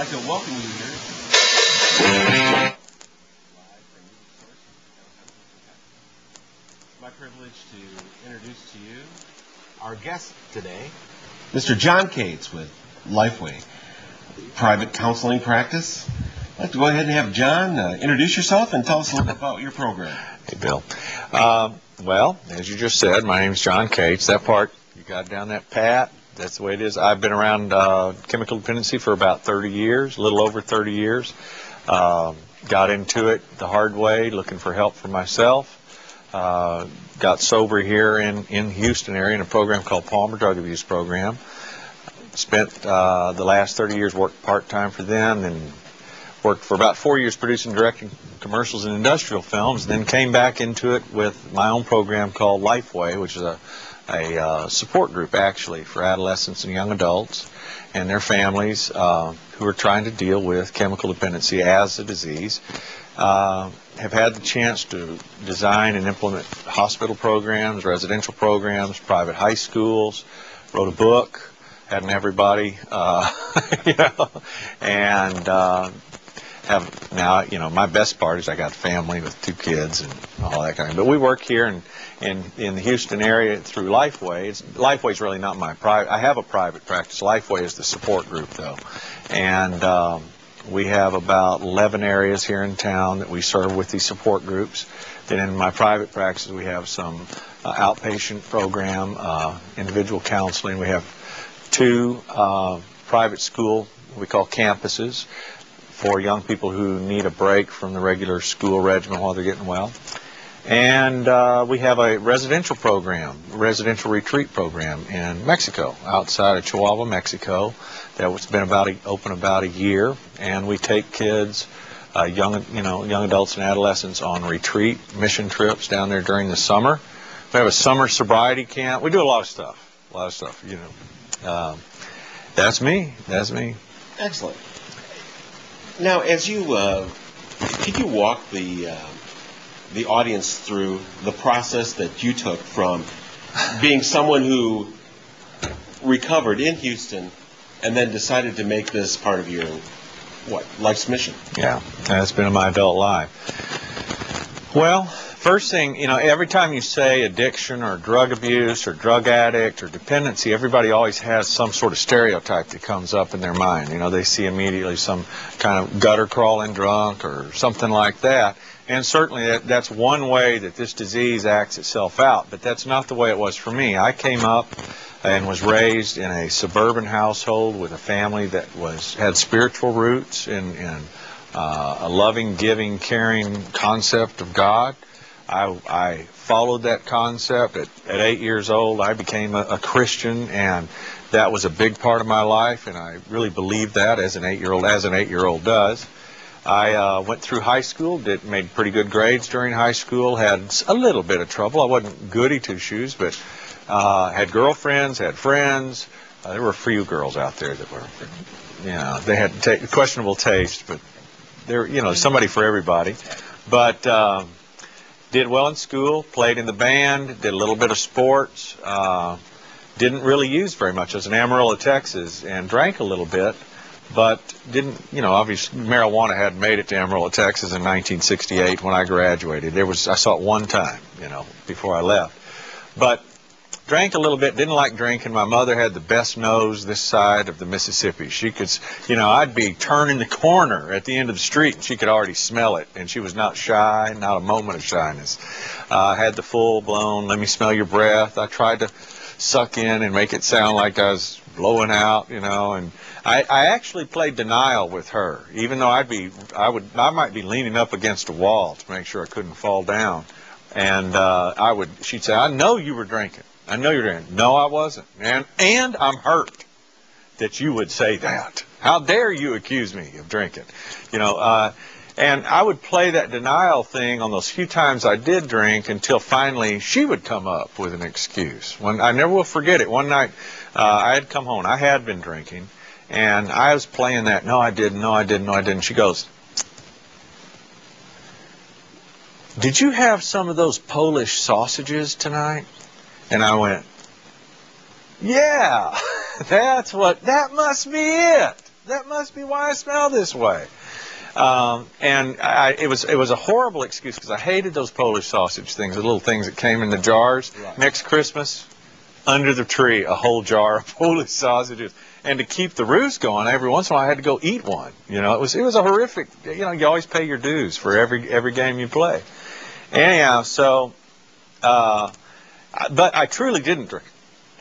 like to welcome you here. It's my privilege to introduce to you our guest today, Mr. John Cates with Lifeway Private Counseling Practice. I'd like to go ahead and have John introduce yourself and tell us a little bit about your program. Hey, Bill. Well, as you just said, my name is John Cates. That part, you got down that pat. That's the way it is. I've been around chemical dependency for about 30 years, a little over 30 years. Got into it the hard way, looking for help for myself. Got sober here in Houston area in a program called Palmer Drug Abuse Program. Spent the last 30 years worked part-time for them, and worked for about 4 years producing and directing commercials and industrial films, then came back into it with my own program called Lifeway, which is a support group actually for adolescents and young adults and their families who are trying to deal with chemical dependency as a disease. Have had the chance to design and implement hospital programs, residential programs, private high schools, wrote a book, had an everybody, and have now, my best part is I got a family with 2 kids and all that kind of. But we work here in the Houston area through Lifeway. Lifeway's really not my private. I have a private practice. Lifeway is the support group though, and we have about 11 areas here in town that we serve with these support groups. Then in my private practice we have some outpatient program, individual counseling. We have 2 private school we call campuses for young people who need a break from the regular school regimen while they're getting well. And we have a residential program, residential retreat program in Mexico, outside of Chihuahua, Mexico. That's been open about a year, and we take kids, young adults and adolescents on retreat mission trips down there during the summer. We have a summer sobriety camp. We do a lot of stuff. That's me. Excellent. Now, as you could you walk the audience through the process that you took from being someone who recovered in Houston and then decided to make this part of your life's mission? Yeah, that's been in my adult life. Well, first thing, every time you say addiction or drug abuse or drug addict or dependency, everybody always has some sort of stereotype that comes up in their mind. They see immediately some kind of gutter crawling drunk or something like that. And certainly that's one way that this disease acts itself out, but that's not the way it was for me. I came up and was raised in a suburban household with a family that had spiritual roots in a loving, giving, caring concept of God. I followed that concept. At 8 years old, I became a Christian, and that was a big part of my life, and I really believed that as an 8-year-old does. I went through high school, made pretty good grades during high school, had a little bit of trouble. I wasn't goody two-shoes, but had girlfriends, had friends. There were a few girls out there that were, they had questionable taste, but there, somebody for everybody. But did well in school, played in the band, did a little bit of sports, didn't really use very much. I was in Amarillo, Texas, and drank a little bit, but didn't, obviously marijuana hadn't made it to Amarillo, Texas in 1968 when I graduated. I saw it one time, before I left. But drank a little bit, didn't like drinking. My mother had the best nose this side of the Mississippi. She could, I'd be turning the corner at the end of the street and she could already smell it. And she was not shy, not a moment of shyness. Had the full-blown, let me smell your breath. I tried to suck in and make it sound like I was blowing out, and I actually played denial with her, even though I might be leaning up against a wall to make sure I couldn't fall down. And she'd say, I know you were drinking. I know you're drinking. No, I wasn't. And I'm hurt that you would say that. How dare you accuse me of drinking? And I would play that denial thing on those few times I did drink until finally she would come up with an excuse. I never will forget it. One night I had come home. I had been drinking, and I was playing that, no, I didn't, no, I didn't, no, I didn't. She goes, did you have some of those Polish sausages tonight? And I went, yeah, that must be it. That must be why I smell this way. It was a horrible excuse because I hated those Polish sausage things, the little things that came in the jars. Right. Next Christmas, under the tree, a whole jar of Polish sausages. And to keep the ruse going, every once in a while I had to go eat one. You know, it was a horrific. You know, you always pay your dues for every game you play. Anyhow, so, but I truly didn't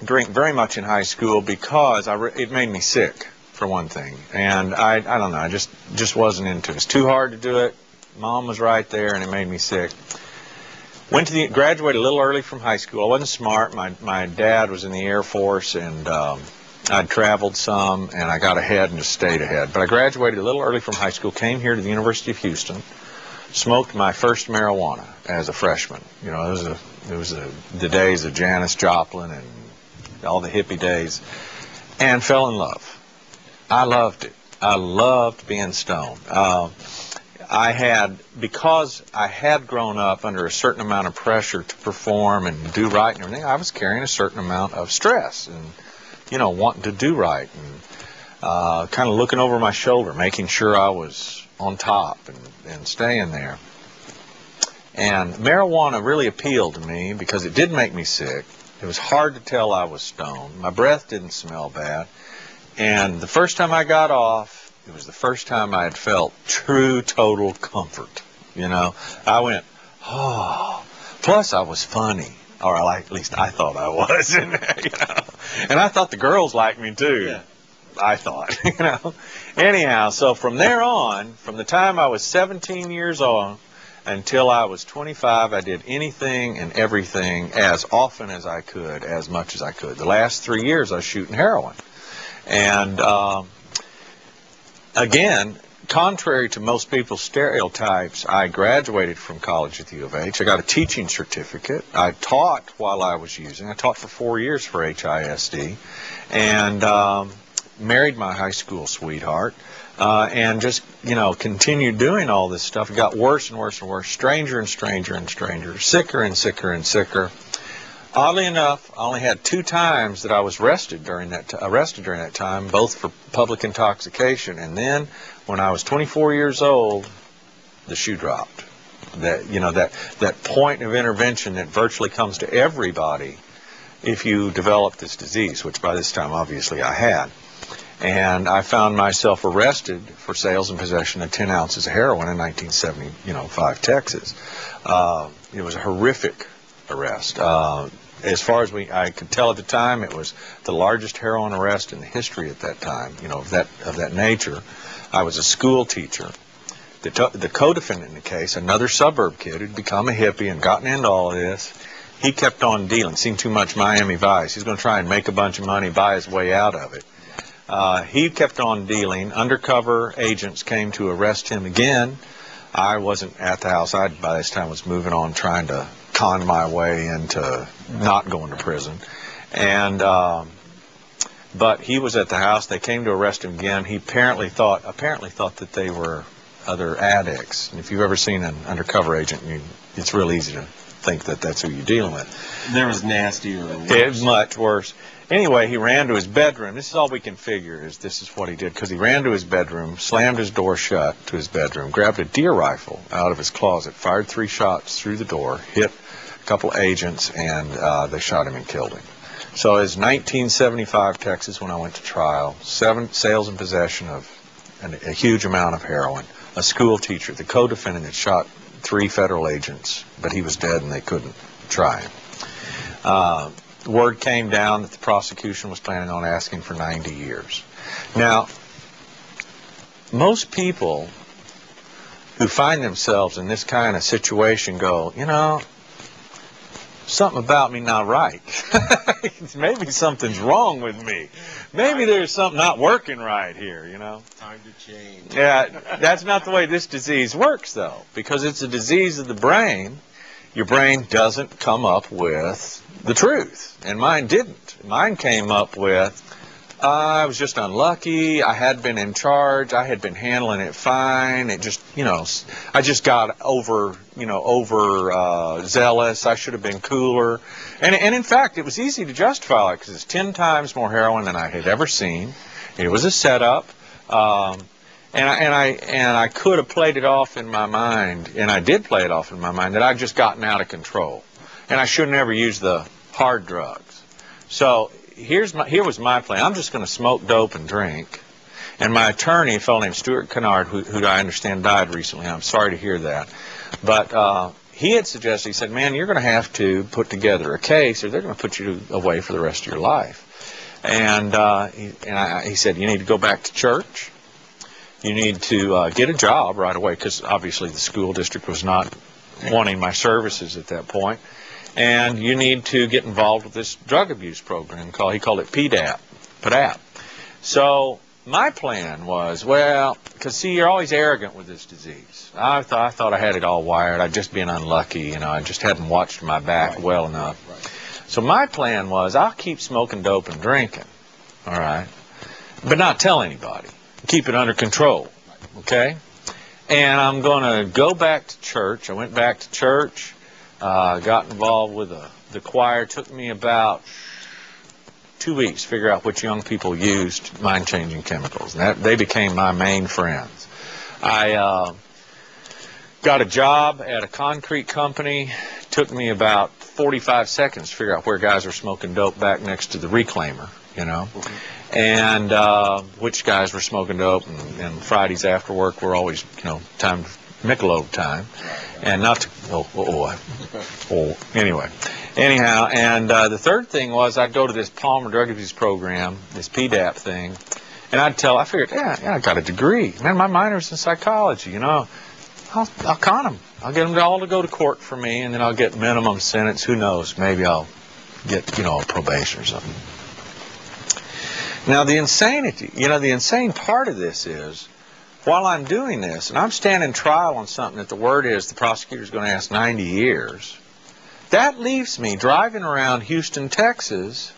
drink very much in high school because it made me sick, for one thing. And I don't know, I just wasn't into it. It's too hard to do it. Mom was right there, and it made me sick. Graduated a little early from high school. I wasn't smart. My dad was in the Air Force, and I'd traveled some, and I got ahead and just stayed ahead. But I graduated a little early from high school, came here to the University of Houston, smoked my first marijuana as a freshman. You know, it was the days of Janis Joplin and all the hippie days, and fell in love. I loved it. I loved being stoned. Because I had grown up under a certain amount of pressure to perform and do right and everything, I was carrying a certain amount of stress and, you know, wanting to do right and kind of looking over my shoulder, making sure I was on top and staying there. And marijuana really appealed to me because it did make me sick. It was hard to tell I was stoned. My breath didn't smell bad. And the first time I got off, it was the first time I had felt true, total comfort. You know, I went, oh. Plus, I was funny, or at least I thought I was. You know? And I thought the girls liked me too. Yeah. I thought, you know. Anyhow, so from there on, from the time I was 17 years old until I was 25, I did anything and everything as often as I could, as much as I could. The last 3 years, I was shooting heroin. And again, contrary to most people's stereotypes, I graduated from college at the U of H. I got a teaching certificate. I taught while I was using. I taught for 4 years for HISD, and married my high school sweetheart, and just, you know, continued doing all this stuff. It got worse and worse and worse, stranger and stranger and stranger, sicker and sicker and sicker. Oddly enough, I only had 2 times that I was arrested during that time, both for public intoxication. And then, when I was 24 years old, the shoe dropped. That, you know, that point of intervention that virtually comes to everybody if you develop this disease, which by this time, obviously, I had. And I found myself arrested for sales and possession of 10 ounces of heroin in 1975, Texas. It was a horrific arrest. As far as I could tell at the time, it was the largest heroin arrest in history at that time, you know, of that nature. I was a school teacher. The co-defendant in the case, another suburb kid who'd become a hippie and gotten into all of this, he kept on dealing, seen too much Miami Vice. He's going to try and make a bunch of money, buy his way out of it. He kept on dealing. Undercover agents came to arrest him again. I wasn't at the house. I, by this time, was moving on, trying to con my way into not going to prison. And but he was at the house. They came to arrest him again. He apparently thought that they were other addicts. And if you've ever seen an undercover agent, it's real easy to think that that's who you're dealing with. There was nastier or worse. It's much worse. Anyway, he ran to his bedroom. This is all we can figure is this is what he did, because he ran to his bedroom, slammed his door shut to his bedroom, grabbed a deer rifle out of his closet, fired 3 shots through the door, hit a couple agents, and they shot him and killed him. So it's 1975 Texas when I went to trial, 7 sales and possession of a huge amount of heroin, a school teacher, the co-defendant that shot 3 federal agents, but he was dead and they couldn't try him. Word came down that the prosecution was planning on asking for 90 years. Now, most people who find themselves in this kind of situation go, you know, something about me not right. Maybe something's wrong with me. Maybe there's something not working right here, you know. Time to change. Yeah, that's not the way this disease works, though, because it's a disease of the brain. Your brain doesn't come up with the truth, and mine didn't. Mine came up with, I was just unlucky, I had been in charge, I had been handling it fine, it just, you know, I just got over zealous, I should have been cooler. And in fact, it was easy to justify it, because it's 10 times more heroin than I had ever seen. It was a setup. And I could have played it off in my mind, and I did play it off in my mind, that I'd just gotten out of control, and I should never use the hard drugs. So here was my plan. I'm just going to smoke dope and drink. And my attorney, a fellow named Stuart Kennard, who I understand died recently, I'm sorry to hear that, but he had suggested, he said, man, you're going to have to put together a case, or they're going to put you away for the rest of your life. And he said, you need to go back to church. You need to get a job right away, because obviously the school district was not wanting my services at that point. And you need to get involved with this drug abuse program he called it PDAP. So my plan was, well, because see, you're always arrogant with this disease. I thought I had it all wired. I'd just been unlucky, I just hadn't watched my back well enough. Right. So my plan was, I'll keep smoking dope and drinking, all right, but not tell anybody. Keep it under control, okay? And I'm going to go back to church. I went back to church, got involved with the choir. It took me about 2 weeks to figure out which young people used mind-changing chemicals. And they became my main friends. I got a job at a concrete company. It took me about 45 seconds to figure out where guys were smoking dope back next to the reclaimer, and which guys were smoking dope, and Fridays after work were always, time Michelob time, and not to, anyway. Anyhow, and the third thing was I'd go to this Palmer drug abuse program, this PDAP thing, and I figured, yeah, I got a degree. Man, my minor's in psychology, I'll con them. I'll get them all to go to court for me, and then I'll get minimum sentence. Who knows? Maybe I'll get, probation or something. Now, the insanity, the insane part of this is, while I'm doing this, and I'm standing trial on something that the word is the prosecutor's going to ask 90 years, that leaves me driving around Houston, Texas,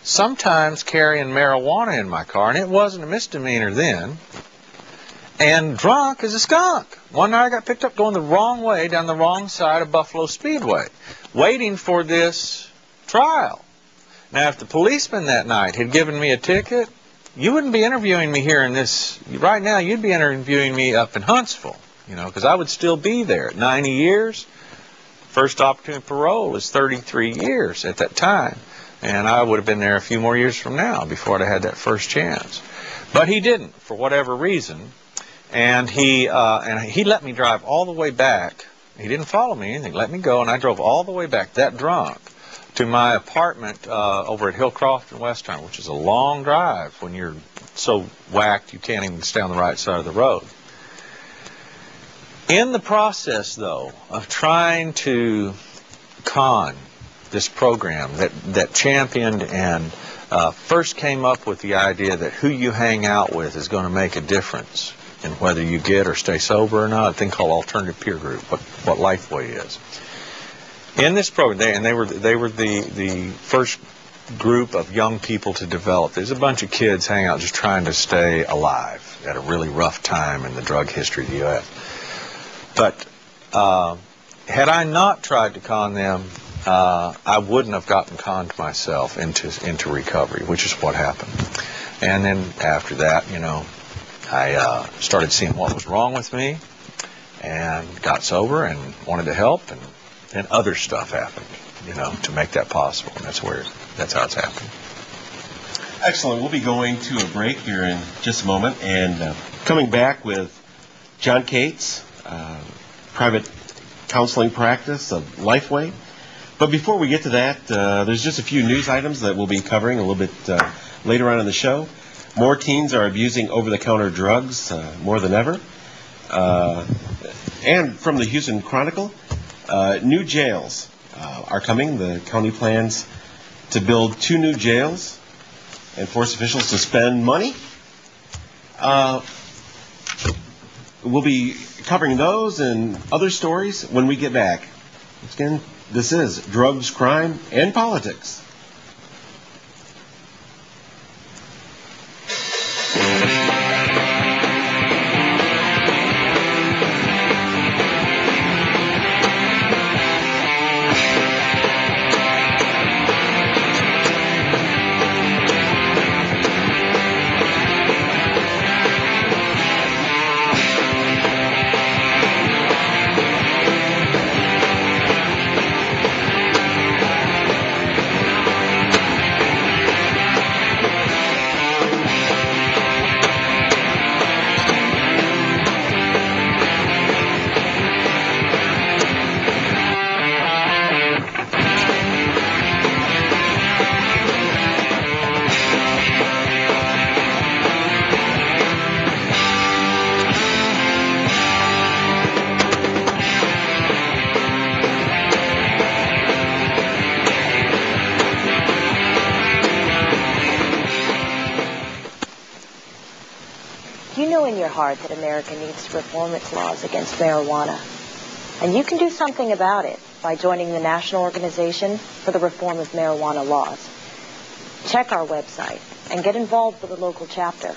sometimes carrying marijuana in my car, and it wasn't a misdemeanor then, and drunk as a skunk. One night I got picked up going the wrong way down the wrong side of Buffalo Speedway, waiting for this trial. Now, if the policeman that night had given me a ticket, you wouldn't be interviewing me here in this. Right now, you'd be interviewing me up in Huntsville, because I would still be there at 90 years. First opportunity parole is 33 years at that time. And I would have been there a few more years from now before I'd have had that first chance. But he didn't, for whatever reason. And he let me drive all the way back. He didn't follow me or anything. Let me go, and I drove all the way back, that drunk, to my apartment over at Hillcroft and Westheimer, which is a long drive when you're so whacked you can't even stay on the right side of the road. In the process, though, of trying to con this program that championed and first came up with the idea that who you hang out with is going to make a difference in whether you get or stay sober or not, a thing called alternative peer group, what Lifeway is. In this program, they were the first group of young people to develop. There's a bunch of kids hanging out just trying to stay alive at a really rough time in the drug history of the U.S. But had I not tried to con them, I wouldn't have gotten conned myself into recovery, which is what happened. And then after that, I started seeing what was wrong with me and got sober and wanted to help, and then other stuff happened, to make that possible. And that's how it's happened. Excellent. We'll be going to a break here in just a moment, and coming back with John Cates, private counseling practice of Lifeway. But before we get to that, there's just a few news items that we'll be covering a little bit later on in the show. More teens are abusing over-the-counter drugs more than ever. And from the Houston Chronicle, new jails are coming. The county plans to build 2 new jails and force officials to spend money. We'll be covering those and other stories when we get back. Again, this is Drugs, Crime, and Politics. hard that America needs to reform its laws against marijuana. And you can do something about it by joining the National Organization for the Reform of Marijuana Laws. Check our website and get involved with a local chapter.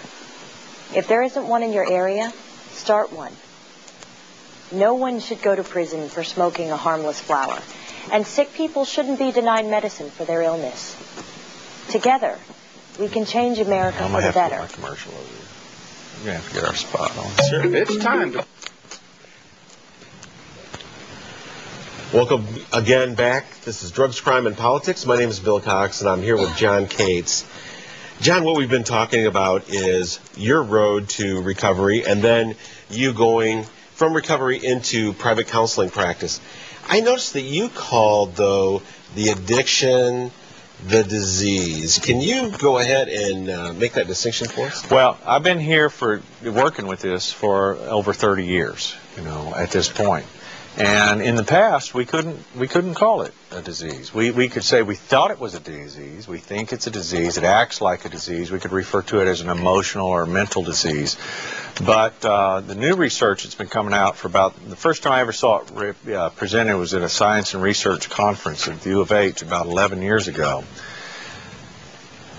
If there isn't one in your area, start one. No one should go to prison for smoking a harmless flower, and sick people shouldn't be denied medicine for their illness. Together, we can change America for the better. I'm going to have to get my commercial over here. We're going to have to get our spot on. Sure. It's time to... Welcome again back. This is Drugs, Crime, and Politics. My name is Bill Cox, and I'm here with John Cates. John, what we've been talking about is your road to recovery, and then you going from recovery into private counseling practice. I noticed that you called, though, the addiction the disease. Can you go ahead and make that distinction for us? Well, I've been here working with this for over 30 years, at this point. And in the past, we couldn't call it a disease. We could say we thought it was a disease. We think it's a disease. It acts like a disease. We could refer to it as an emotional or mental disease. But the new research that's been coming out for about, the first time I ever saw it presented was at a science and research conference at the U of H about 11 years ago,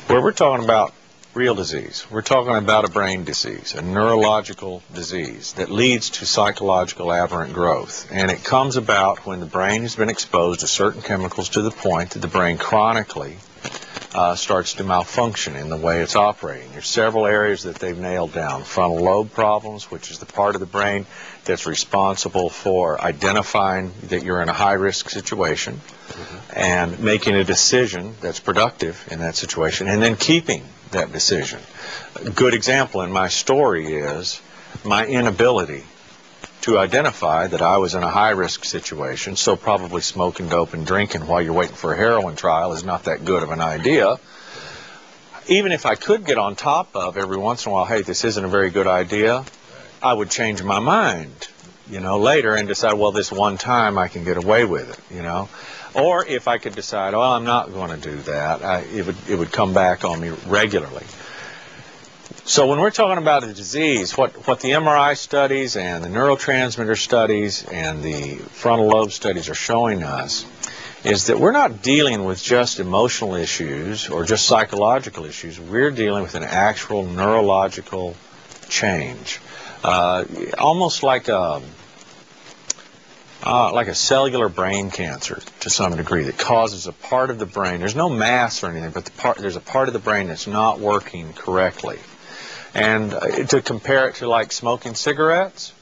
where we're talking about real disease. We're talking about a brain disease, a neurological disease that leads to psychological aberrant growth. And it comes about when the brain has been exposed to certain chemicals to the point that the brain chronically starts to malfunction in the way it's operating. There's several areas that they've nailed down. Frontal lobe problems, which is the part of the brain that's responsible for identifying that you're in a high-risk situation and making a decision that's productive in that situation, and then keeping that decision. A good example in my story is my inability to identify that I was in a high-risk situation, so probably smoking dope and drinking while you're waiting for a heroin trial is not that good of an idea. Even if I could get on top of every once in a while, hey, this isn't a very good idea, I would change my mind, later and decide, well, this one time I can get away with it, Or if I could decide, well, I'm not going to do that, it would come back on me regularly. So when we're talking about a disease, what the MRI studies and the neurotransmitter studies and the frontal lobe studies are showing us is that we're not dealing with just emotional issues or just psychological issues. We're dealing with an actual neurological change, almost like a cellular brain cancer to some degree that causes a part of the brain. There's no mass or anything, but there's a part of the brain that's not working correctly. And to compare it to like smoking cigarettes,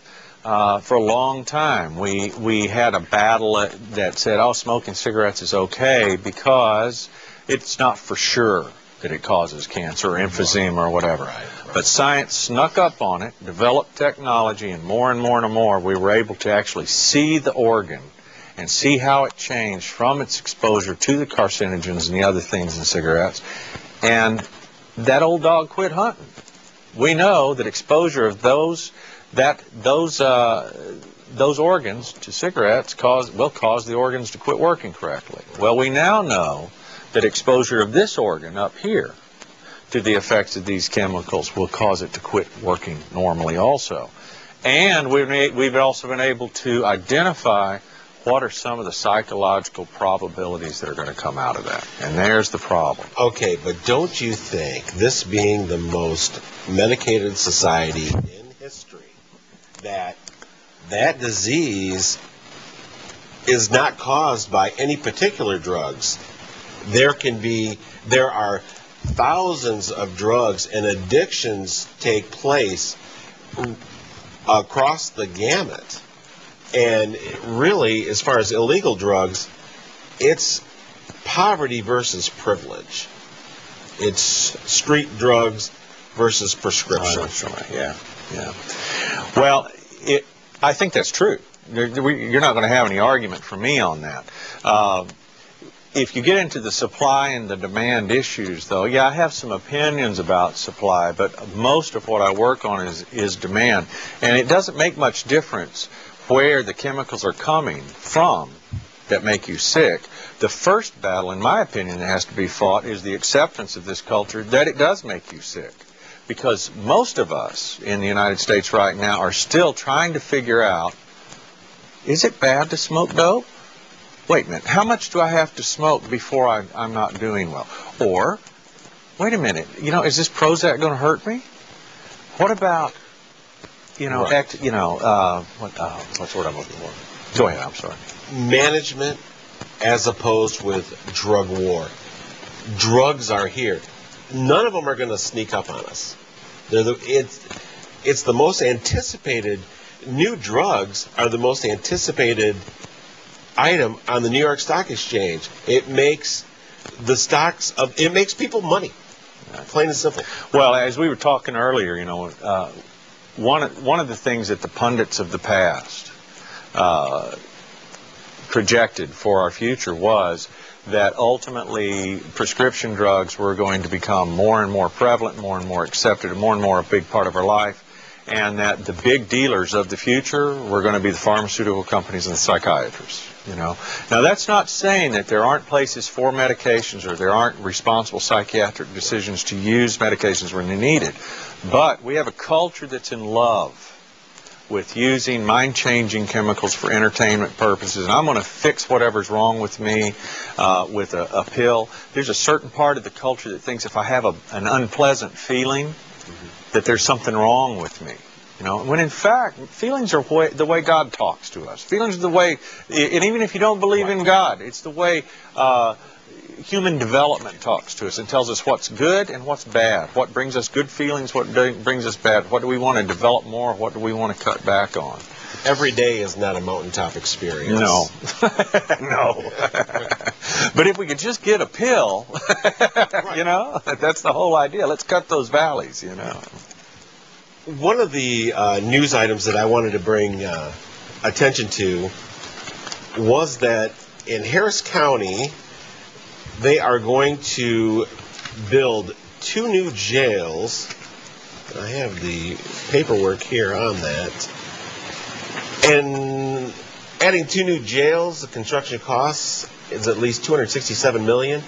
for a long time we had a battle that said, oh, smoking cigarettes is okay because it's not for sure that it causes cancer or emphysema or whatever. Right. But science snuck up on it, developed technology, and more we were able to actually see the organ and see how it changed from its exposure to the carcinogens and the other things in cigarettes. And that old dog quit hunting. We know that exposure of those organs to cigarettes will cause the organs to quit working correctly. Well, we now know that exposure of this organ up here to the effects of these chemicals will cause it to quit working normally also. And we've also been able to identify what are some of the psychological probabilities that are going to come out of that. And there's the problem. Okay, but don't you think, this being the most medicated society in history, that disease is not caused by any particular drugs? There are thousands of drugs, and addictions take place across the gamut. And really, as far as illegal drugs, it's poverty versus privilege. It's street drugs versus prescription. Yeah. Well, I think that's true. You're not going to have any argument from me on that. If you get into the supply and the demand issues, though, yeah, I have some opinions about supply, but most of what I work on is demand. And it doesn't make much difference where the chemicals are coming from that make you sick. The first battle, in my opinion, that has to be fought is the acceptance of this culture that it does make you sick. because most of us in the United States right now are still trying to figure out, is it bad to smoke dope? Wait a minute, how much do I have to smoke before I'm not doing well? Or, wait a minute, is this Prozac going to hurt me? What about, Right. what's the word I'm looking for? Go ahead, I'm sorry. Management as opposed with drug war. Drugs are here. None of them are going to sneak up on us. It's the most anticipated. New drugs are the most anticipated item on the New York Stock Exchange. It makes it makes people money, plain and simple. Well, as we were talking earlier, one of the things that the pundits of the past projected for our future was that ultimately prescription drugs were going to become more and more prevalent, more and more accepted, and more a big part of our life, and that the big dealers of the future were going to be the pharmaceutical companies and the psychiatrists. Now, that's not saying that there aren't places for medications or there aren't responsible psychiatric decisions to use medications when they're needed, but we have a culture that's in love with using mind-changing chemicals for entertainment purposes, and I'm going to fix whatever's wrong with me with a pill. There's a certain part of the culture that thinks if I have an unpleasant feeling, that there's something wrong with me. When in fact, feelings are the way God talks to us. Feelings are the way, and even if you don't believe in God, it's the way human development talks to us and tells us what's good and what's bad, what brings us good feelings, what brings us bad, what do we want to develop more, what do we want to cut back on. Every day is not a mountaintop experience. No. No. But if we could just get a pill, that's the whole idea. Let's cut those valleys, One of the news items that I wanted to bring attention to was that in Harris County, they are going to build 2 new jails. I have the paperwork here on that. And adding 2 new jails, the construction costs is at least $267 million,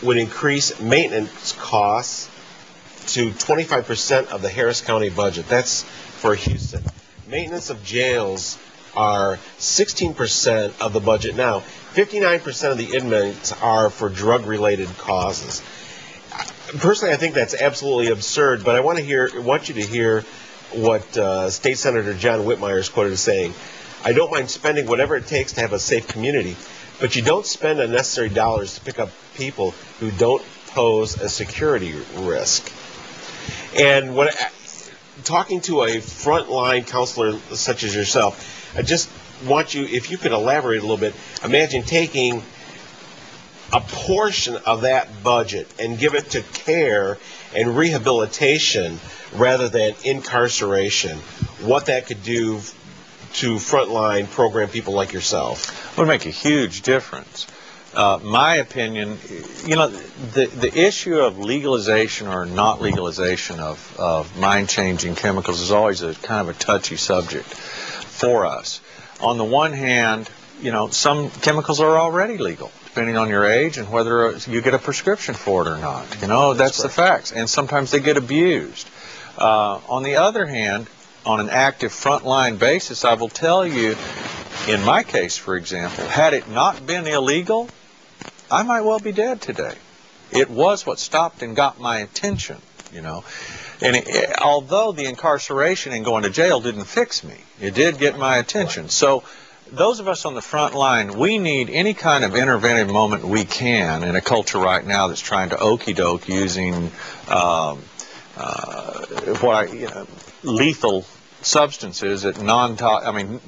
would increase maintenance costs to 25% of the Harris County budget. That's for Houston. Maintenance of jails are 16% of the budget now. 59% of the inmates are for drug-related causes. Personally, I think that's absolutely absurd, but I want you to hear what State Senator John Whitmire is quoted as saying. I don't mind spending whatever it takes to have a safe community, but you don't spend unnecessary dollars to pick up people who don't pose a security risk. And talking to a frontline counselor such as yourself, I just want you, if you could elaborate a little bit, imagine taking a portion of that budget and give it to care and rehabilitation rather than incarceration, what that could do to frontline program people like yourself. It would make a huge difference. My opinion, the issue of legalization or not legalization of mind-changing chemicals is always a kind of a touchy subject for us. On the one hand, some chemicals are already legal, depending on your age and whether you get a prescription for it or not. That's the facts. And sometimes they get abused. On the other hand, on an active frontline basis, I will tell you, in my case, for example, had it not been illegal, I might well be dead today. It was what stopped and got my attention, And although the incarceration and going to jail didn't fix me, it did get my attention. So those of us on the front line, we need any kind of interventive moment we can in a culture right now that's trying to okey-doke using lethal substances at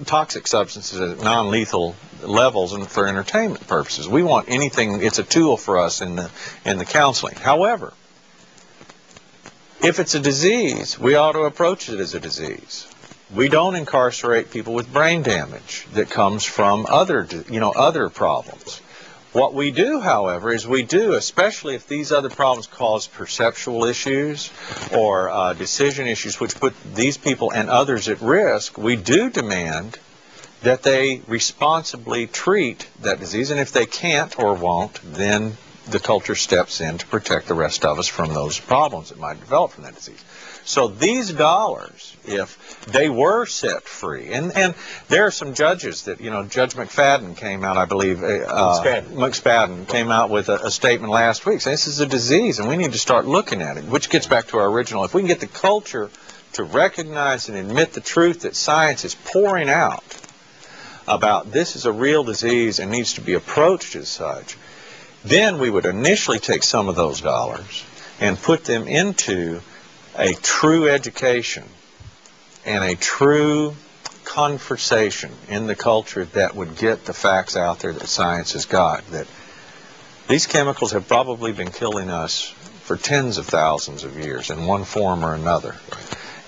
toxic substances at non-lethal levels and for entertainment purposes. We want anything, it's a tool for us in the counseling. However, if it's a disease, we ought to approach it as a disease. We don't incarcerate people with brain damage that comes from other problems. What we do, however, is especially if these other problems cause perceptual issues or decision issues which put these people and others at risk, we do demand that they responsibly treat that disease. And if they can't or won't, then the culture steps in to protect the rest of us from those problems that might develop from that disease. So these dollars, if they were set free, and there are some judges that, Judge McFadden came out, I believe, McSpadden came out with a statement last week saying this is a disease and we need to start looking at it, which gets back to our original. If we can get the culture to recognize and admit the truth that science is pouring out about this is a real disease and needs to be approached as such, then we would initially take some of those dollars and put them into a true education and a true conversation in the culture that would get the facts out there that science has got, that these chemicals have probably been killing us for tens of thousands of years in one form or another.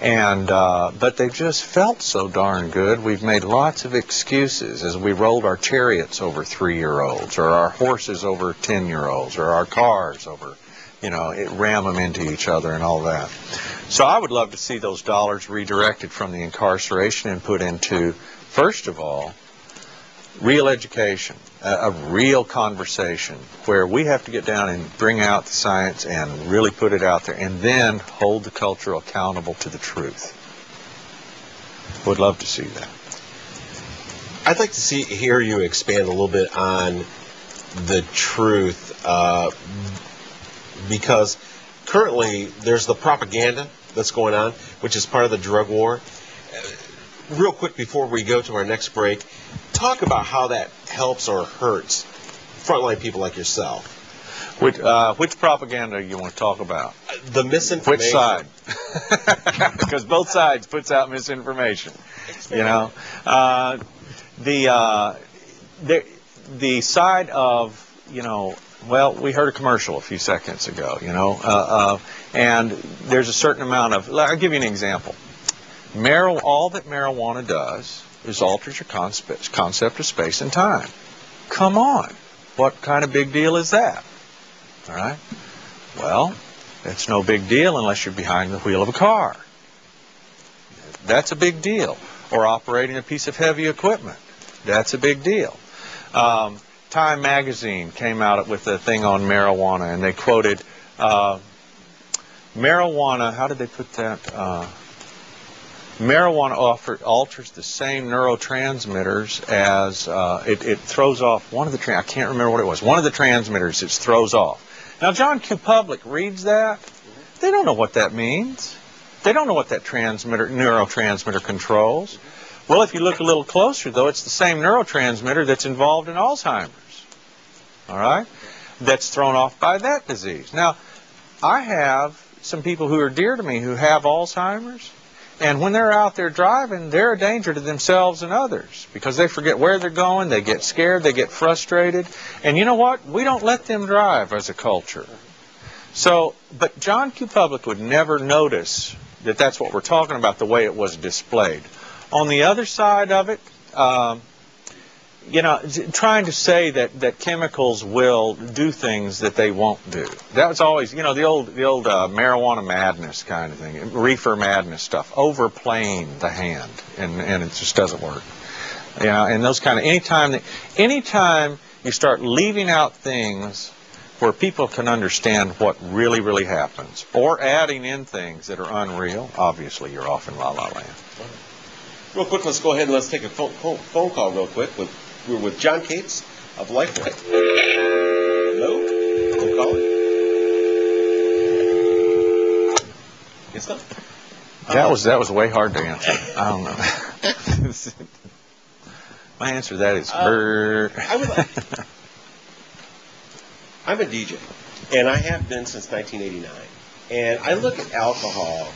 And but they've just felt so darn good. We've made lots of excuses as we rolled our chariots over 3-year-olds, or our horses over 10-year-olds, or our cars over, ram them into each other and all that. So I would love to see those dollars redirected from the incarceration and put into, first of all, real education, a real conversation where we have to get down and bring out the science and really put it out there, and then hold the culture accountable to the truth. Would love to see that. I'd like to hear you expand a little bit on the truth, because currently there's the propaganda that's going on, which is part of the drug war. Real quick before we go to our next break, talk about how that helps or hurts frontline people like yourself. Which propaganda you want to talk about? The misinformation. Which side? Because both sides puts out misinformation. The side of, well, we heard a commercial a few seconds ago, and there's a certain amount of, I'll give you an example. All that marijuana does is alters your concept of space and time. Come on. What kind of big deal is that? All right? Well, it's no big deal unless you're behind the wheel of a car. That's a big deal. Or operating a piece of heavy equipment. That's a big deal. Time magazine came out with a thing on marijuana, and they quoted marijuana, how did they put that? Marijuana alters the same neurotransmitters as it throws off one of the I can't remember what it was. One of the transmitters it throws off. Now, John Q. Public reads that. They don't know what that means. They don't know what that neurotransmitter controls. Well, if you look a little closer, though, it's the same neurotransmitter that's involved in Alzheimer's. All right? That's thrown off by that disease. Now, I have some people who are dear to me who have Alzheimer's. And when they're out there driving, they're a danger to themselves and others because they forget where they're going, they get scared, they get frustrated. And you know what? We don't let them drive as a culture. So, but John Q. Public would never notice that that's what we're talking about, the way it was displayed. On the other side of it, trying to say that chemicals will do things that they won't do. That was always, the old marijuana madness kind of thing, reefer madness stuff, overplaying the hand, and it just doesn't work. And those kind of, anytime you start leaving out things where people can understand what really, really happens, or adding in things that are unreal, obviously you're off in la la land. Real quick, let's go ahead and let's take a phone call real quick. We're with John Cates of Lifeway. Hello? Hello, caller? Yes, sir? That was way hard to answer. I don't know. My answer to that is I'm a DJ, and I have been since 1989. And I look at alcohol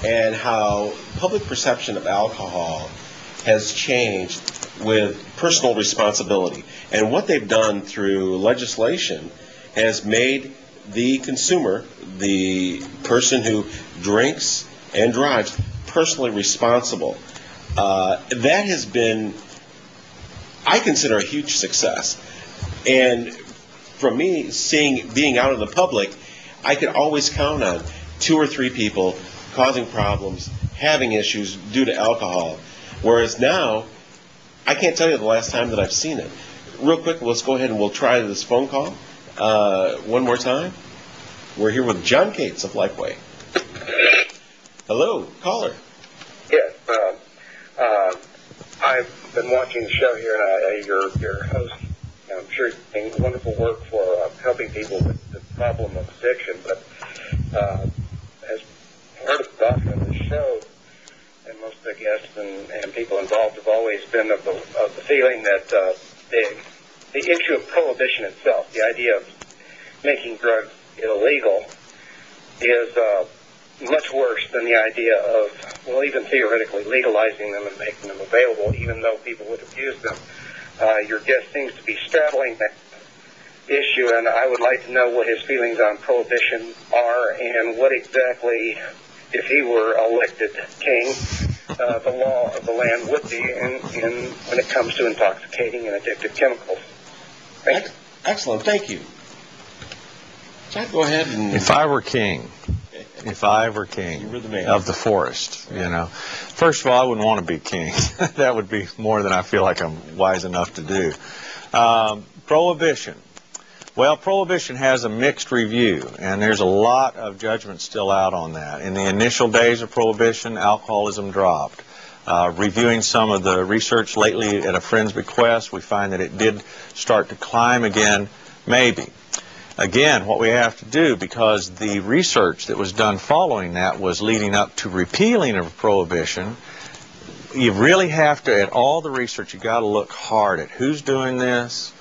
and how public perception of alcohol has changed with personal responsibility. And what they've done through legislation has made the consumer, the person who drinks and drives, personally responsible. That has been, I consider, a huge success. And from me being out in the public, I could always count on 2 or 3 people causing problems, having issues due to alcohol. Whereas now, I can't tell you the last time that I've seen it. Real quick, let's go ahead and we'll try this phone call. one more time. We're here with John Cates of Lifeway. Hello, caller. Yes, I've been watching the show here, and your host, I'm sure, is doing wonderful work for helping people with the problem of addiction. But as part of the doctrine of the show, and most of the guests and people involved have always been of the feeling that the issue of prohibition itself, the idea of making drugs illegal, is much worse than the idea of, well, even theoretically legalizing them and making them available, even though people would abuse them. Your guest seems to be straddling that issue, and I would like to know what his feelings on prohibition are and what exactly, if he were elected king, the law of the land would be when it comes to intoxicating and addictive chemicals. Thank you. Excellent, thank you. Jack, go ahead and... If I were king You were the man. of the forest, you know, first of all, I wouldn't want to be king. That would be more than I feel like I'm wise enough to do. Prohibition. Well, prohibition has a mixed review, and there's a lot of judgment still out on that. In the initial days of prohibition, alcoholism dropped. Reviewing some of the research lately at a friend's request, we find that it did start to climb again, maybe. Again, what we have to do, because the research that was done following that was leading up to repealing of prohibition, you really have to, at all the research, you got to look hard at who's doing this,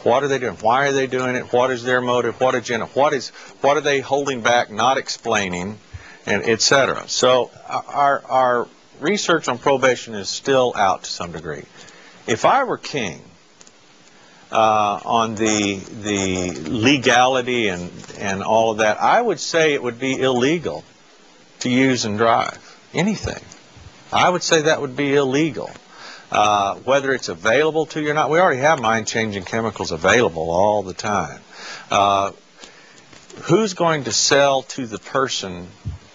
what are they doing, why are they doing it, what is their motive, what agenda, what are they holding back, not explaining, and etc. So our research on prohibition is still out to some degree. If I were king, on the legality and all of that, I would say it would be illegal to use and drive anything. I would say that would be illegal. Whether it's available to you or not, we already have mind-changing chemicals available all the time. Who's going to sell to the person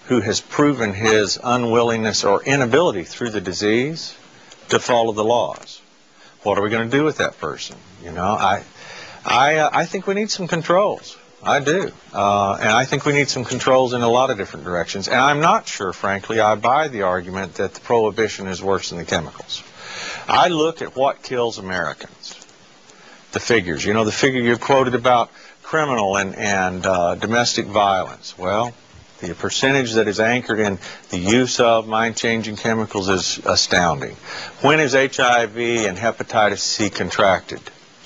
who has proven his unwillingness or inability through the disease to follow the laws? What are we going to do with that person? You know, I think we need some controls. I do. And I think we need some controls in a lot of different directions. And I'm not sure, frankly, I buy the argument that the prohibition is worse than the chemicals. I look at what kills Americans. The figures. You know, the figure you quoted about criminal and domestic violence. Well, the percentage that is anchored in the use of mind-changing chemicals is astounding. When is HIV and hepatitis C contracted?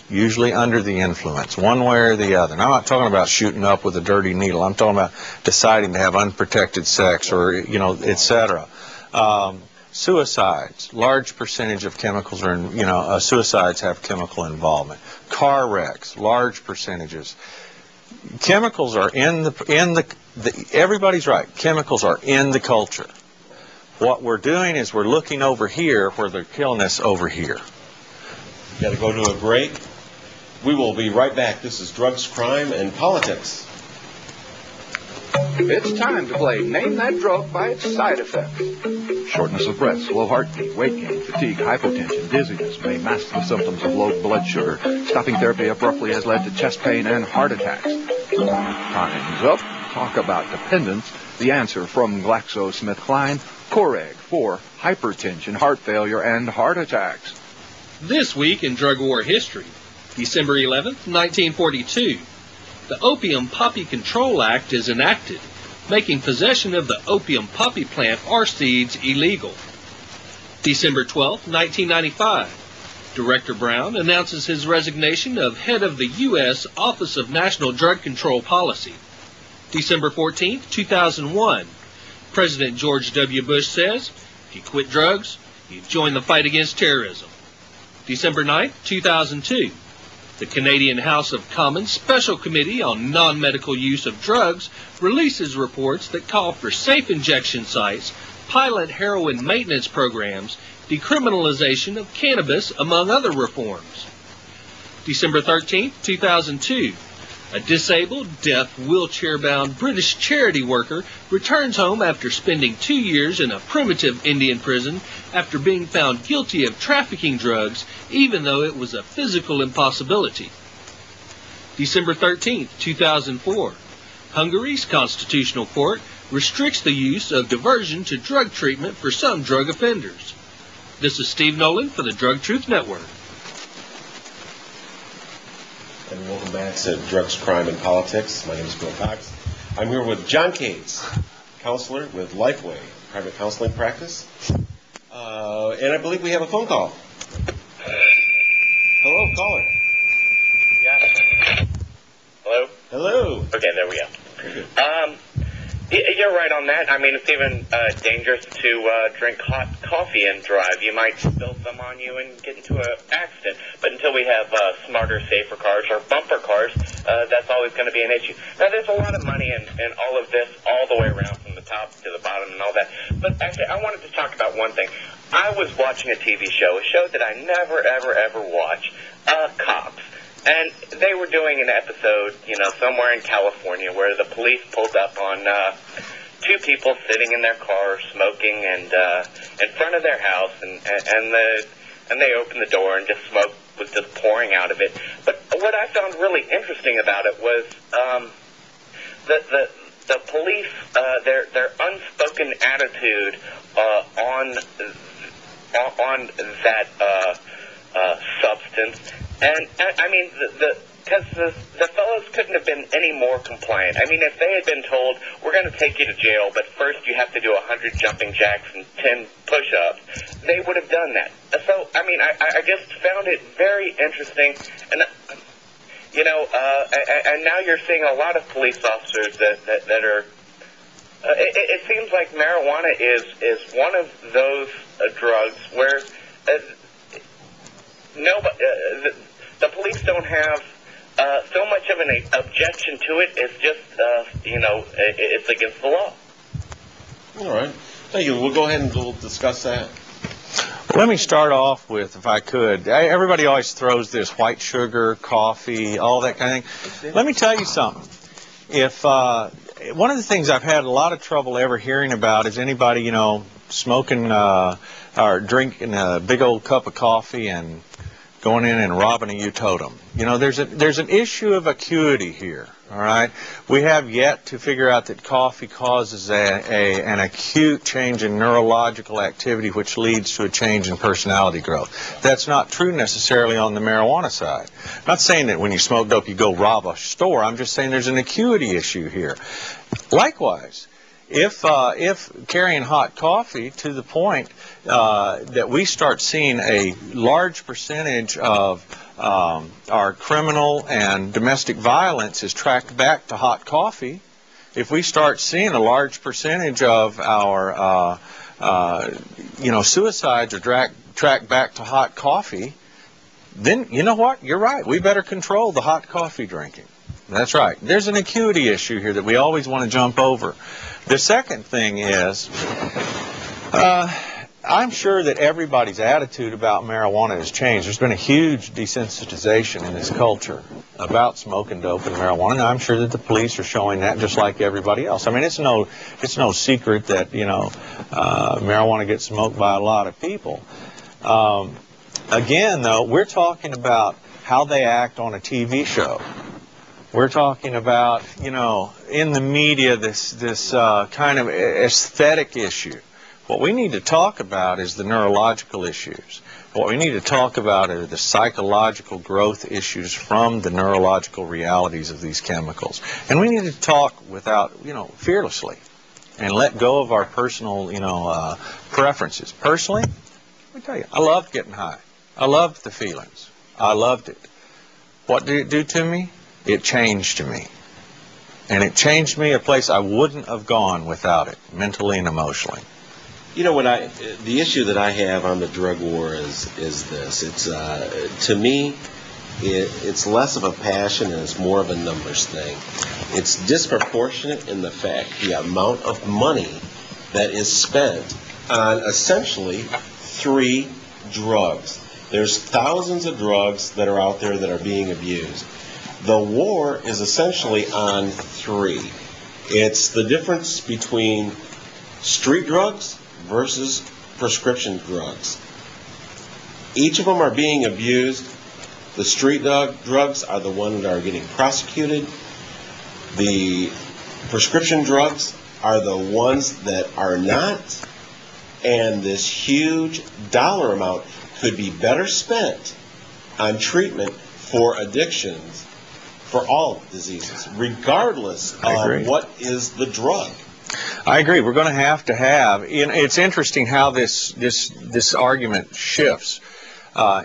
Usually under the influence, one way or the other. And I'm not talking about shooting up with a dirty needle. I'm talking about deciding to have unprotected sex or, you know, etc. Suicides, large percentage of chemicals are in, suicides have chemical involvement. Car wrecks, large percentages. Chemicals are everybody's right. Chemicals are in the culture. What we're doing is we're looking over here where they're killing us over here. Got to go to a break. We will be right back. This is Drugs, Crime, and Politics. It's time to play Name That Drug by its side effects. Shortness of breath, slow heartbeat, weight gain, fatigue, hypotension, dizziness may mask the symptoms of low blood sugar. Stopping therapy abruptly has led to chest pain and heart attacks. Time's up. Talk about dependence. The answer from GlaxoSmithKline, Coreg for hypertension, heart failure, and heart attacks. This week in drug war history, December 11th, 1942, the Opium Poppy Control Act is enacted, making possession of the opium poppy plant or seeds illegal. December 12th, 1995, Director Brown announces his resignation of head of the U.S. Office of National Drug Control Policy. December 14th, 2001, President George W. Bush says, if you quit drugs, you join the fight against terrorism. December 9th, 2002, the Canadian House of Commons Special Committee on Non-Medical Use of Drugs releases reports that call for safe injection sites, pilot heroin maintenance programs, decriminalization of cannabis, among other reforms. December 13th, 2002, a disabled, deaf, wheelchair-bound British charity worker returns home after spending 2 years in a primitive Indian prison after being found guilty of trafficking drugs, even though it was a physical impossibility. December 13, 2004. Hungary's constitutional court restricts the use of diversion to drug treatment for some drug offenders. This is Steve Nolan for the Drug Truth Network. And welcome back to Drugs, Crime, and Politics. My name is Bill Cox. I'm here with John Cates, counselor with Lifeway, private counseling practice. And I believe we have a phone call. Hello, caller. Yeah. Hello? Hello. Okay, there we go. You're right on that. I mean, it's even dangerous to drink hot coffee and drive. You might spill some on you and get into an accident. But until we have smarter, safer cars or bumper cars, that's always going to be an issue. Now, there's a lot of money in all of this, all the way around from the top to the bottom and all that. But actually, I wanted to talk about one thing. I was watching a TV show, a show that I never, ever, ever watch, Cops. And they were doing an episode, somewhere in California where the police pulled up on two people sitting in their car smoking and in front of their house, and they opened the door and just smoke was just pouring out of it. But what I found really interesting about it was the police, their unspoken attitude on that substance. And I mean, because the fellows couldn't have been any more compliant. I mean, if they had been told, we're going to take you to jail, but first you have to do 100 jumping jacks and 10 push-ups, they would have done that. So, I mean, I just found it very interesting. And, and now you're seeing a lot of police officers that are, it seems like marijuana is one of those drugs where the police don't have so much of an objection to it. It's just, it's against the law. All right. Thank you. We'll go ahead and we'll discuss that. Let me start off with, if I could, everybody always throws this white sugar, coffee, all that kind of thing. Let me tell you something. If one of the things I've had a lot of trouble ever hearing about is anybody, smoking or drinking a big old cup of coffee and going in and robbing a U-totem. There's an issue of acuity here, all right? We have yet to figure out that coffee causes an acute change in neurological activity which leads to a change in personality growth. That's not true necessarily on the marijuana side. I'm not saying that when you smoke dope you go rob a store. I'm just saying there's an acuity issue here. Likewise, if carrying hot coffee to the point that we start seeing a large percentage of our criminal and domestic violence is tracked back to hot coffee, if we start seeing a large percentage of our suicides are tracked back to hot coffee, then you know what? You're right. We better control the hot coffee drinking. That's right. There's an acuity issue here that we always want to jump over. The second thing is, I'm sure that everybody's attitude about marijuana has changed. There's been a huge desensitization in this culture about smoking dope and marijuana, and I'm sure that the police are showing that just like everybody else. I mean, it's no secret that, marijuana gets smoked by a lot of people. Again, though, we're talking about how they act on a TV show. We're talking about, in the media, this kind of aesthetic issue. What we need to talk about is the neurological issues. What we need to talk about are the psychological growth issues from the neurological realities of these chemicals. And we need to talk without, fearlessly and let go of our personal, preferences. Personally, let me tell you, I loved getting high. I loved the feelings. I loved it. What did it do to me? It changed me. And it changed me a place I wouldn't have gone without it, mentally and emotionally. The issue that I have on the drug war is this. It's to me, it's less of a passion and it's more of a numbers thing. It's disproportionate in the fact the amount of money that is spent on essentially 3 drugs. There's thousands of drugs that are out there that are being abused. The war is essentially on 3. It's the difference between street drugs versus prescription drugs. Each of them are being abused The street drugs are the ones that are getting prosecuted. The prescription drugs are the ones that are not. And this huge dollar amount could be better spent on treatment for addictions for all diseases, regardless of what is the drug. I agree. We're going to have, it's interesting how this argument shifts.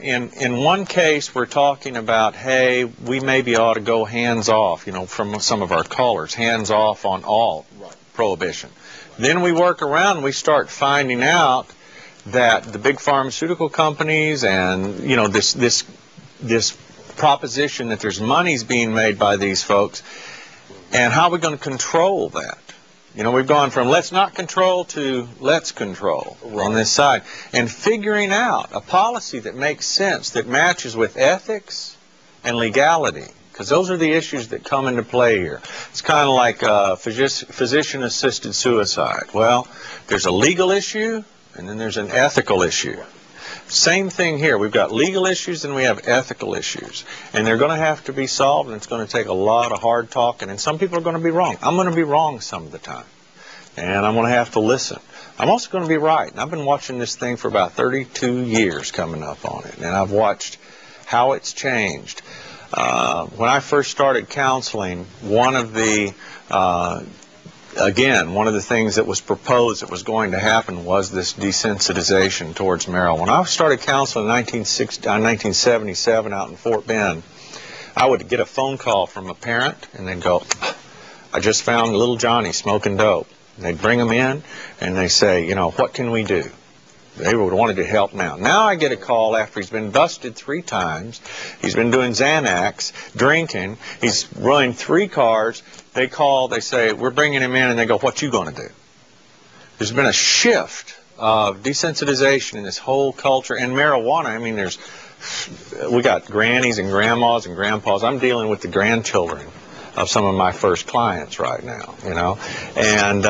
In one case, we're talking about, hey, we maybe ought to go hands off, from some of our callers, hands off on all prohibition. Then we work around and we start finding out that the big pharmaceutical companies and, this proposition that there's money's being made by these folks, and how are we going to control that? We've gone from let's not control to let's control on this side. And figuring out a policy that makes sense, that matches with ethics and legality, because those are the issues that come into play here. It's kind of like physician-assisted suicide. Well, there's a legal issue, and then there's an ethical issue. Same thing here. We've got legal issues and we have ethical issues. And they're going to have to be solved, and it's going to take a lot of hard talking. And some people are going to be wrong. I'm going to be wrong some of the time. And I'm going to have to listen. I'm also going to be right. And I've been watching this thing for about 32 years coming up on it. And I've watched how it's changed. When I first started counseling, one of the things that was proposed that was going to happen was this desensitization towards marijuana. When I started counseling in 1977 out in Fort Bend, I would get a phone call from a parent, and they'd go, I just found little Johnny smoking dope. And they'd bring him in, and they say, what can we do? They wanted to help now. Now I get a call after he's been busted 3 times. He's been doing Xanax, drinking. He's running 3 cars. They call, they say, we're bringing him in, and they go, what you going to do? There's been a shift of desensitization in this whole culture. And marijuana, we got grannies and grandmas and grandpas. I'm dealing with the grandchildren of some of my first clients right now, And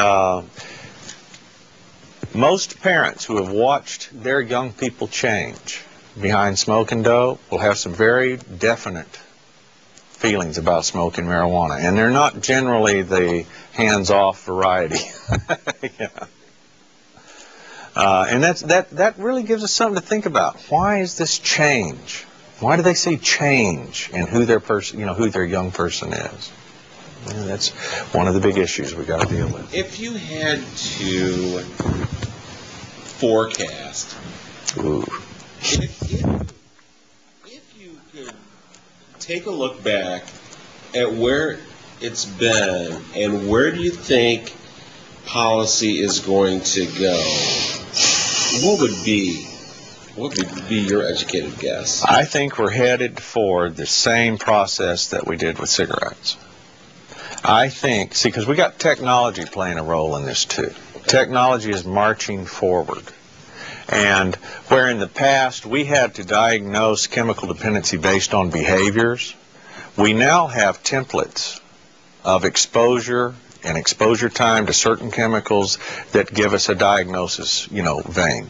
most parents who have watched their young people change behind smoking dope will have some very definite feelings about smoking marijuana, and they're not generally the hands-off variety. And that really gives us something to think about. Why is this change? Why do they say change in who their young person is? That's one of the big issues we got to deal with. If you had to forecast, if you could take a look back at where it's been and where do you think policy is going to go, what would be your educated guess? I think we're headed for the same process that we did with cigarettes. I think, because we got technology playing a role in this too. Technology is marching forward. And where in the past we had to diagnose chemical dependency based on behaviors, we now have templates of exposure and exposure time to certain chemicals that give us a diagnosis, vein.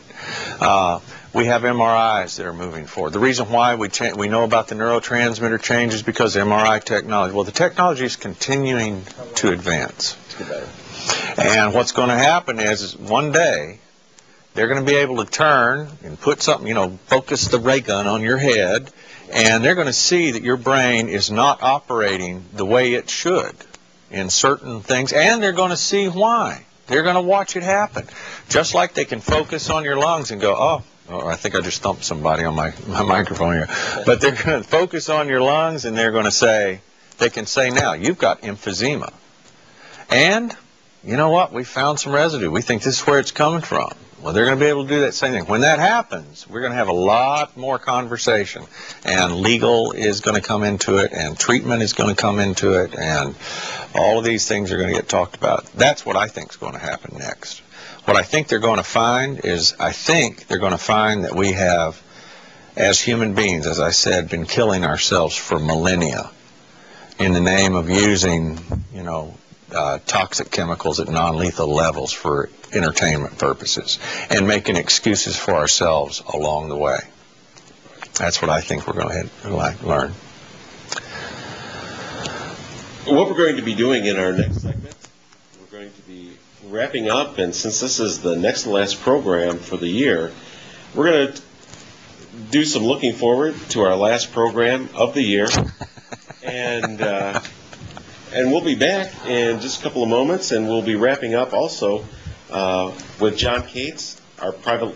We have MRIs that are moving forward. The reason why we know about the neurotransmitter change is because of MRI technology. Well, the technology is continuing to advance. And what's going to happen is one day they're going to be able to turn and put something, focus the ray gun on your head, and they're going to see that your brain is not operating the way it should in certain things, and they're going to see why. They're going to watch it happen. Just like they can focus on your lungs and go, oh, I think I just thumped somebody on my microphone here. But they're going to focus on your lungs, and they're going to say, they can say now, you've got emphysema. And, you know what, we found some residue. We think this is where it's coming from. Well, they're going to be able to do that same thing. When that happens, we're going to have a lot more conversation. And legal is going to come into it, and treatment is going to come into it, and all of these things are going to get talked about. That's what I think is going to happen next. What I think they're going to find is, that we have, as human beings, as I said, been killing ourselves for millennia in the name of using, toxic chemicals at non-lethal levels for entertainment purposes and making excuses for ourselves along the way. That's what I think we're going to learn. What we're going to be doing in our next segment, we're going to be wrapping up, and since this is the next to last program for the year, we're going to do some looking forward to our last program of the year, and we'll be back in just a couple of moments, and we'll be wrapping up also with John Cates, our private.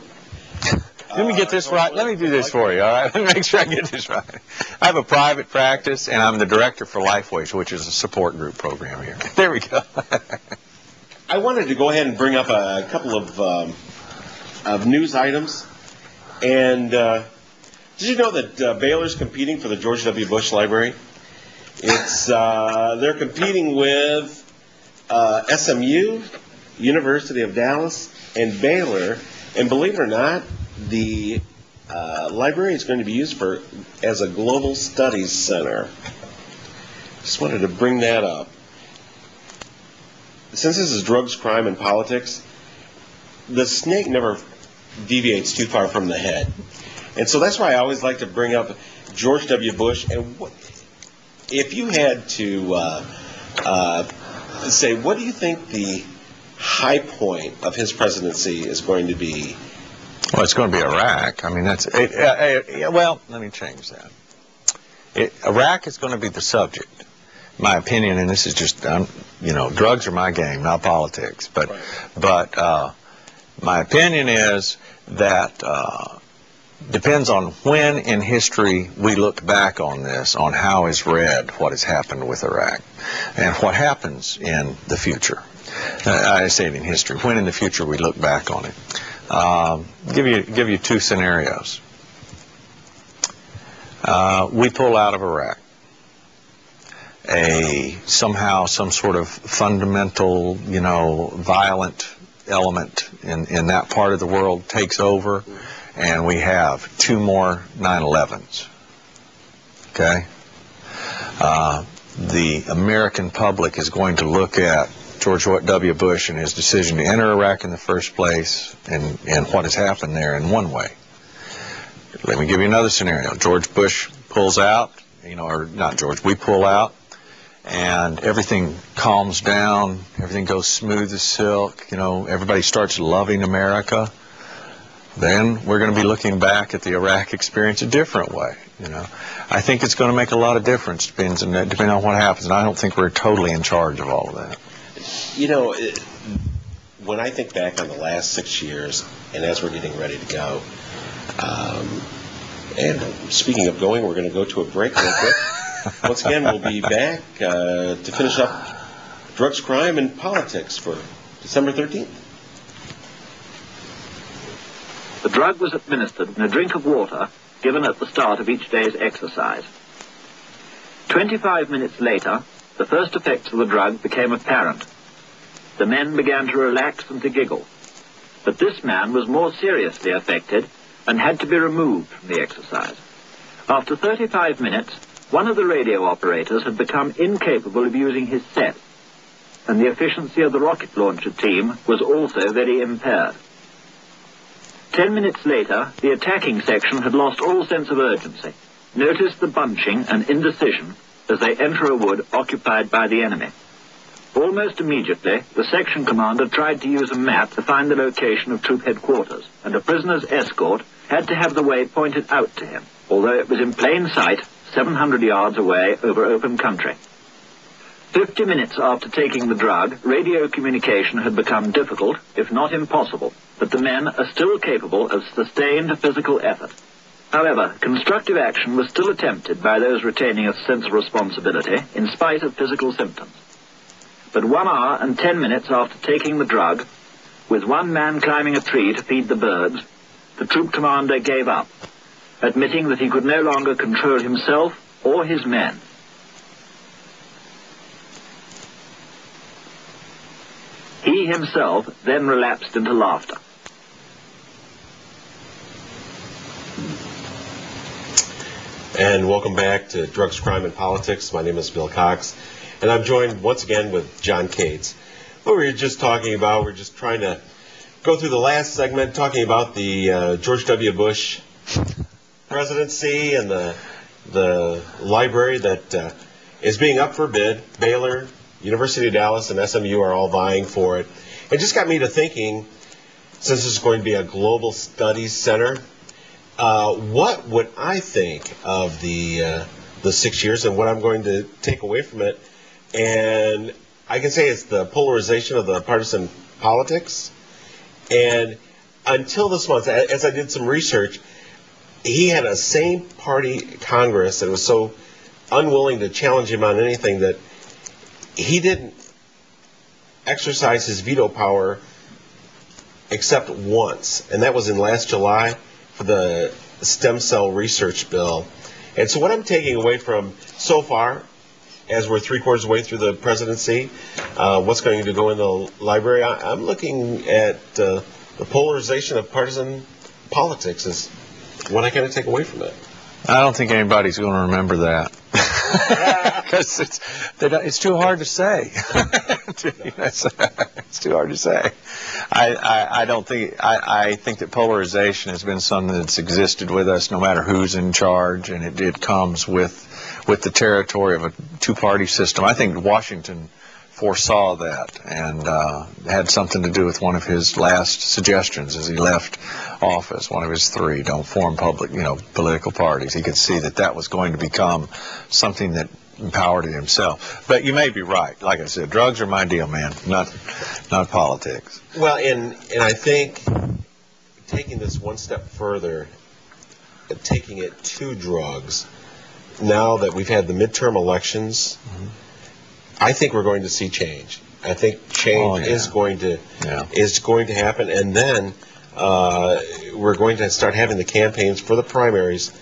Let me get this right. Let me do this for you, all right? Let me make sure I get this right. I have a private practice, and I'm the director for Lifeway, which is a support group program here. There we go. I wanted to go ahead and bring up a couple of news items. And did you know that Baylor's competing for the George W. Bush Library? They're competing with SMU, University of Dallas, and Baylor. And believe it or not, the library is going to be used as a global studies center. Just wanted to bring that up. Since this is drugs, crime, and politics, the snake never deviates too far from the head. And so that's why I always like to bring up George W. Bush. And if you had to say, what do you think the high point of his presidency is going to be? Well, it's going to be Iraq. I mean, that's it. Well, let me change that. Iraq is going to be the subject. My opinion, and this is just, drugs are my game, not politics. But my opinion is that depends on when in history we look back on this, on how is read what has happened with Iraq, and what happens in the future. I say it in history. When in the future we look back on it. Give you two scenarios. We pull out of Iraq. Somehow some sort of fundamental, violent element in that part of the world takes over, and we have two more 9/11s. Okay? The American public is going to look at George W. Bush and his decision to enter Iraq in the first place and what has happened there in one way. Let me give you another scenario. George Bush pulls out, or not George, we pull out, and everything calms down, everything goes smooth as silk, everybody starts loving America. Then we're going to be looking back at the Iraq experience a different way. I think it's going to make a lot of difference depending on what happens, and I don't think we're totally in charge of all of that. When I think back on the last 6 years, and as we're getting ready to go, and speaking of going, we're going to go to a break real quick. Once again, we'll be back to finish up drugs, crime, and politics for December 13th. The drug was administered in a drink of water given at the start of each day's exercise. 25 minutes later, the first effects of the drug became apparent. The men began to relax and to giggle. But this man was more seriously affected and had to be removed from the exercise. After 35 minutes, one of the radio operators had become incapable of using his set, and the efficiency of the rocket launcher team was also very impaired. 10 minutes later, the attacking section had lost all sense of urgency. Notice the bunching and indecision as they enter a wood occupied by the enemy. Almost immediately, the section commander tried to use a map to find the location of troop headquarters, and a prisoner's escort had to have the way pointed out to him, although it was in plain sight, 700 yards away over open country. 50 minutes after taking the drug, radio communication had become difficult, if not impossible, but the men are still capable of sustained physical effort. However, constructive action was still attempted by those retaining a sense of responsibility, in spite of physical symptoms. But 1 hour and 10 minutes after taking the drug, with one man climbing a tree to feed the birds, the troop commander gave up, admitting that he could no longer control himself or his men. He himself then relapsed into laughter. And welcome back to Drugs, Crime, and Politics. My name is Bill Cox, and I'm joined once again with John Cates. What we were just talking about, we're just trying to go through the last segment, talking about the George W. Bush presidency and the library that is being up for bid. Baylor, University of Dallas, and SMU are all vying for it. It just got me to thinking, since this is going to be a global studies center, what would I think of the 6 years and what I'm going to take away from it? And I can say it's the polarization of the partisan politics. And until this month, as I did some research, he had a same party Congress that was so unwilling to challenge him on anything that he didn't exercise his veto power except once, and that was in last July for the stem cell research bill. And so what I'm taking away from so far, as we're 3/4 of the way through the presidency, what's going to go in the library, I'm looking at the polarization of partisan politics is what I kind of take away from it. I don't think anybody's going to remember that. Because it's too hard to say. It's too hard to say. I think that polarization has been something that's existed with us no matter who's in charge, and it comes with the territory of a two-party system. I think Washington foresaw that and had something to do with one of his last suggestions as he left office, one of his 3, don't form political parties. He could see that was going to become something that empowered himself. But you may be right. Like I said, drugs are my deal, man, not politics. Well, and I think taking this one step further, taking it to drugs, now that we've had the midterm elections, I think we're going to see change. I think change is going to happen, and then we're going to start having the campaigns for the primaries.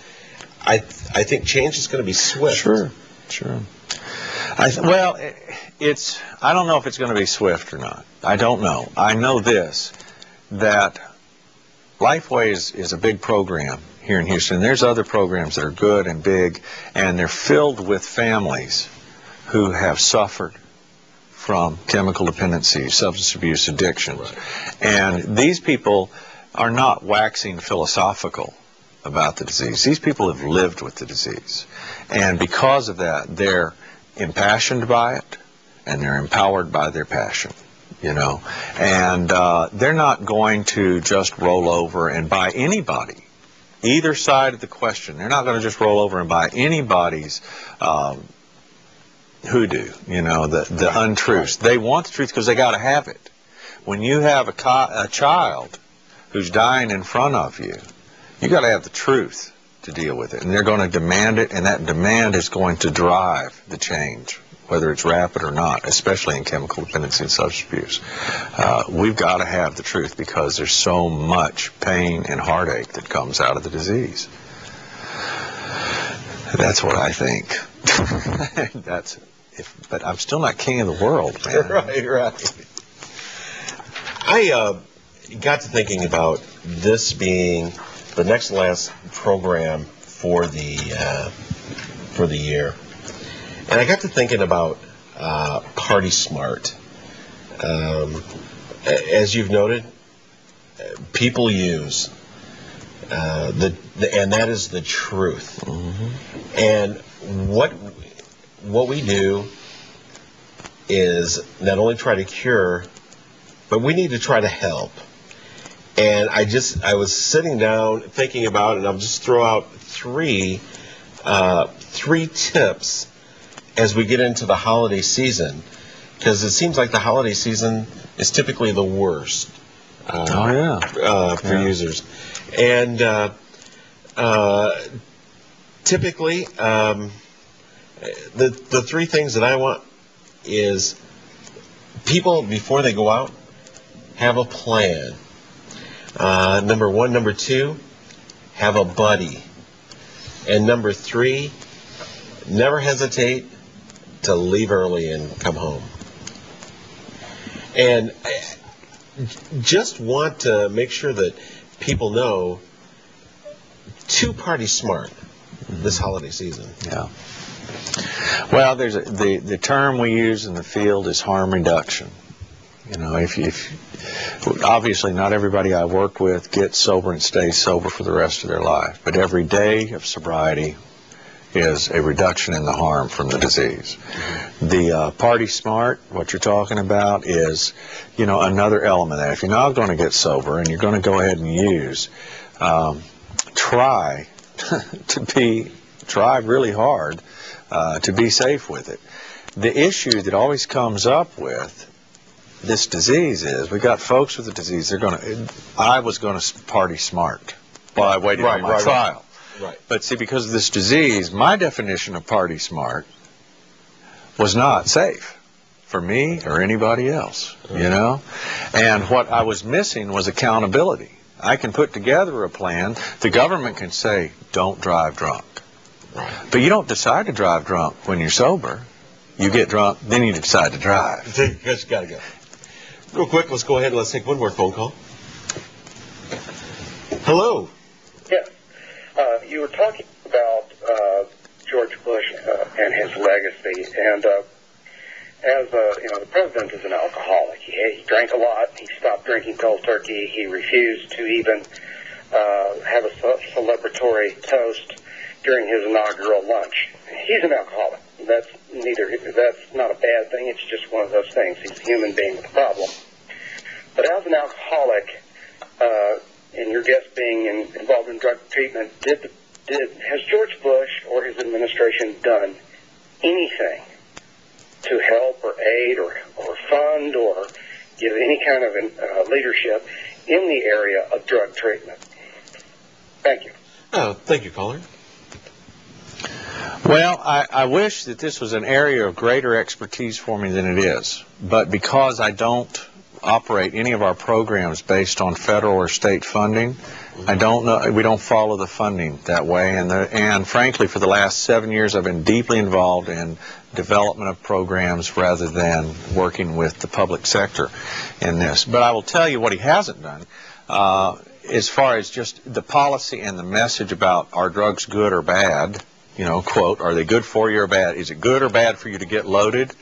I think change is going to be swift. Sure. I don't know if it's going to be swift or not. I don't know. I know this, that Lifeway is a big program here in Houston. There's other programs that are good and big, and they're filled with families who have suffered from chemical dependency, substance abuse, addictions. Right. And these people are not waxing philosophical about the disease. These people have lived with the disease. And because of that, they're impassioned by it, and they're empowered by their passion, And they're not going to just roll over and buy anybody, either side of the question. They're not going to just roll over and buy anybody's hoodoo, the untruths. They want the truth because they got to have it. When you have a child who's dying in front of you, you got to have the truth to deal with it, and they're going to demand it, and that demand is going to drive the change, whether it's rapid or not, especially in chemical dependency and substance abuse. We've got to have the truth because there's so much pain and heartache that comes out of the disease. That's what I think. But I'm still not king of the world, man. Right. I got to thinking about this being the next last program for the year, and I got to thinking about Party Smart. As you've noted, people use and that is the truth. Mm-hmm. And what we do is not only try to cure, but we need to try to help. And I was sitting down thinking about it, and I'll just throw out three tips as we get into the holiday season, because it seems like the holiday season is typically the worst for users. And typically, the 3 things that I want is people, before they go out, have a plan. Number 1. Number 2, have a buddy. And number 3, never hesitate to leave early and come home. And I just want to make sure that people know to Party Smart this holiday season. Yeah. Well, there's the term we use in the field is harm reduction. You know, obviously not everybody I work with gets sober and stays sober for the rest of their life, but every day of sobriety is a reduction in the harm from the disease. The party smart, what you're talking about, is, you know, another element of that. If you're not going to get sober and you're going to go ahead and use, try really hard to be safe with it. The issue that always comes up with this disease is we got folks with the disease. I was going to party smart while I waited on my trial. Right. But see, because of this disease, my definition of party smart was not safe for me or anybody else, you know? And what I was missing was accountability. I can put together a plan. The government can say, don't drive drunk. Right. But you don't decide to drive drunk when you're sober. You get drunk, then you decide to drive. Because you got to go. Real quick, let's go ahead and let's take one more phone call. Hello. Yes. You were talking about George Bush and his legacy, and as you know, the president is an alcoholic. He drank a lot. He stopped drinking cold turkey. He refused to even have a celebratory toast during his inaugural lunch. He's an alcoholic. That's not a bad thing. It's just one of those things. He's a human being with a problem. But as an alcoholic, and your guest being involved in drug treatment, has George Bush or his administration done anything to help or aid or fund or give any kind of leadership in the area of drug treatment? Thank you. Oh, thank you, caller. Well, I wish that this was an area of greater expertise for me than it is. But because I don't operate any of our programs based on federal or state funding, I don't know. We don't follow the funding that way. And frankly, for the last 7 years, I've been deeply involved in development of programs rather than working with the public sector in this. But I will tell you what he hasn't done. As far as just the policy and the message about are drugs good or bad, you know, quote, are they good for you or bad? Is it good or bad for you to get loaded?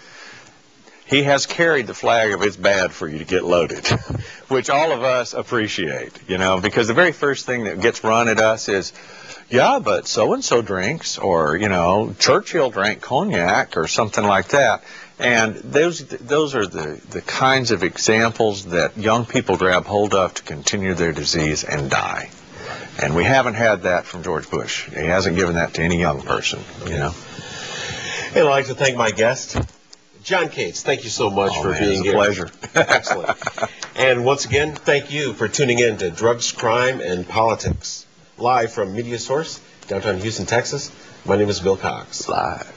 He has carried the flag of it's bad for you to get loaded, which all of us appreciate, you know, because the very first thing that gets run at us is, yeah, but so-and-so drinks, or, you know, Churchill drank cognac or something like that. And those are the kinds of examples that young people grab hold of to continue their disease and die. And we haven't had that from George Bush. He hasn't given that to any young person, you know. Hey, I'd like to thank my guest, John Cates. Thank you so much for being here. It's a pleasure. Excellent. And once again, thank you for tuning in to Drugs, Crime, and Politics. Live from Media Source, downtown Houston, Texas. My name is Bill Cox. Live.